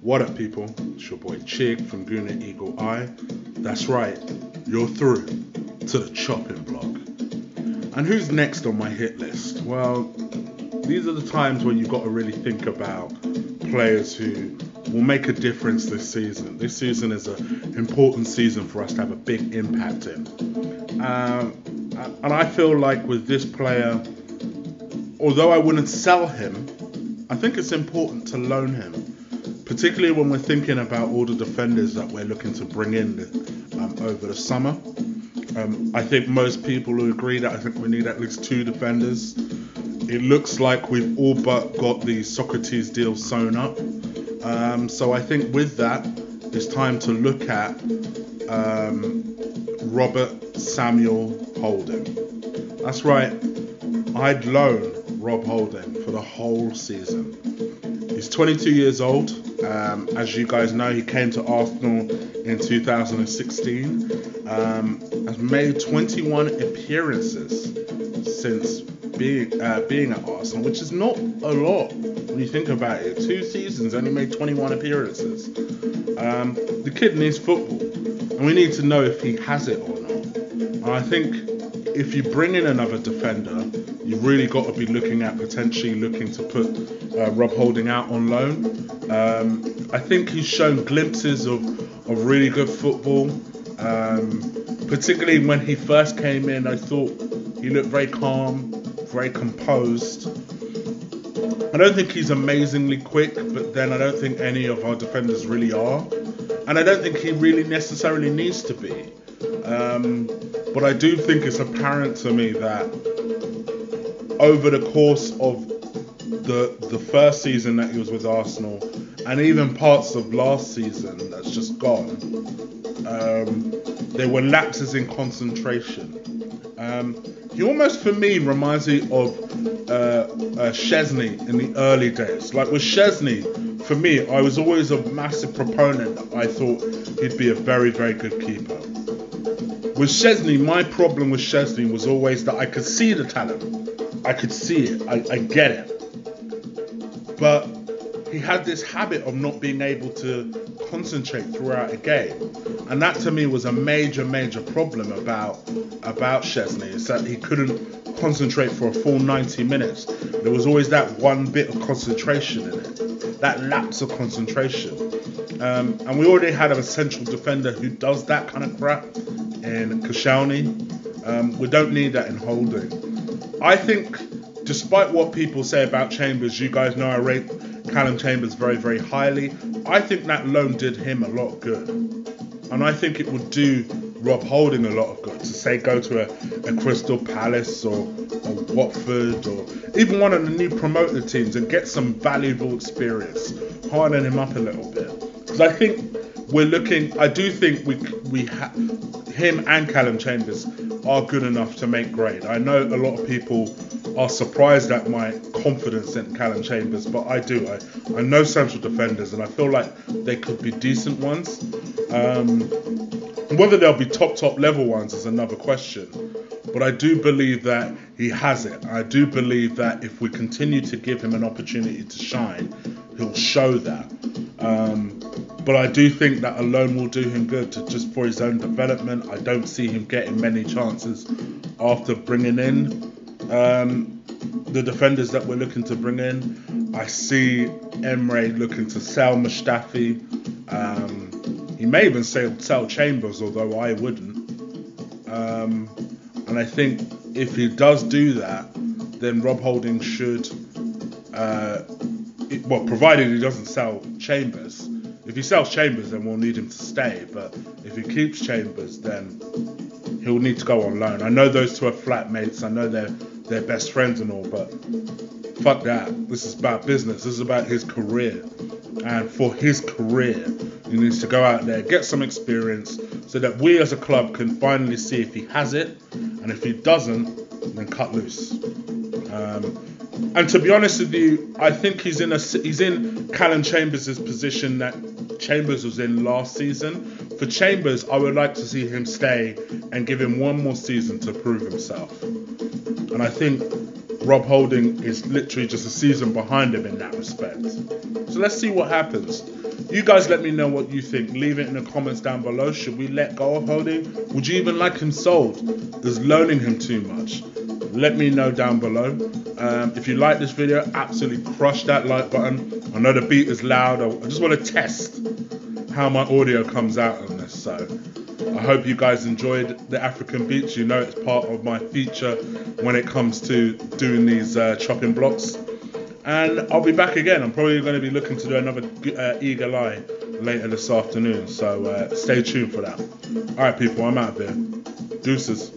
What up, people? It's your boy Chig from Guna Eagle Eye. That's right, you're through to the chopping block. And who's next on my hit list? Well, these are the times when you've got to really think about players who will make a difference this season. This season is an important season for us to have a big impact in. And I feel like with this player, although I wouldn't sell him, I think it's important to loan him, particularly when we're thinking about all the defenders that we're looking to bring in over the summer. I think most people will agree that I think we need at least 2 defenders. It looks like we've all but got the Socrates deal sewn up. So I think with that, it's time to look at Robert Samuel Holding. That's right, I'd loan Rob Holding for the whole season. He's 22 years old. As you guys know, he came to Arsenal in 2016. Has made 21 appearances since being at Arsenal, which is not a lot when you think about it. 2 seasons, only made 21 appearances. The kid needs football, and we need to know if he has it or not. And I think if you bring in another defender, you've really got to be looking at potentially looking to put Rob Holding out on loan. I think he's shown glimpses of really good football. Particularly when he first came in, I thought he looked very calm, very composed. I don't think he's amazingly quick, but then I don't think any of our defenders really are. And I don't think he really necessarily needs to be. But I do think it's apparent to me that over the course of the first season that he was with Arsenal, and even parts of last season that's just gone, there were lapses in concentration. He almost, for me, reminds me of Szczesny in the early days. Like with Szczesny, for me, I was always a massive proponent. I thought he'd be a very, very good keeper. With Szczesny, my problem with Szczesny was always that I could see the talent. I could see it. I get it. But he had this habit of not being able to concentrate throughout a game. And that to me was a major, major problem about Szczesny, is that he couldn't concentrate for a full 90 minutes. There was always that one bit of concentration in it, that lapse of concentration. And we already had a central defender who does that kind of crap in Koscielny. We don't need that in Holding. I think, despite what people say about Chambers, you guys know I rate Callum Chambers very, very highly. I think that loan did him a lot of good. And I think it would do Rob Holding a lot of good to say go to a Crystal Palace or Watford or even one of the new promoted teams and get some valuable experience, harden him up a little bit. Because I think I do think him and Callum Chambers are good enough to make grade. I know a lot of people are surprised at my confidence in Callum Chambers, but I do. I know central defenders, and I feel like they could be decent ones. Whether they'll be top level ones is another question. But I do believe that he has it. I do believe that if we continue to give him an opportunity to shine, he'll show that. But I do think that a loan will do him good just for his own development. I don't see him getting many chances after bringing in the defenders that we're looking to bring in. I see Emre looking to sell Mustafi. He may even sell Chambers, although I wouldn't. And I think if he does do that, then Rob Holding should, provided he doesn't sell Chambers. If he sells Chambers, then we'll need him to stay. But if he keeps Chambers, then he'll need to go on loan. I know those two are flatmates. I know they're best friends and all, but fuck that. This is about business. This is about his career. And for his career, he needs to go out there, get some experience, so that we as a club can finally see if he has it. And if he doesn't, then cut loose. And to be honest with you, I think he's in Callum Chambers' position that Chambers was in last season. For Chambers, I would like to see him stay and give him one more season to prove himself. And I think Rob Holding is literally just a season behind him in that respect. So let's see what happens. You guys let me know what you think. Leave it in the comments down below. Should we let go of Holding? Would you even like him sold? Is loaning him too much? Let me know down below. If you like this video, absolutely crush that like button. I know the beat is loud. I just want to test how my audio comes out on this. So I hope you guys enjoyed the African beats. You know it's part of my feature when it comes to doing these chopping blocks. And I'll be back again. I'm probably going to be looking to do another Eagle Eye later this afternoon. So stay tuned for that. Alright people, I'm out of here. Deuces.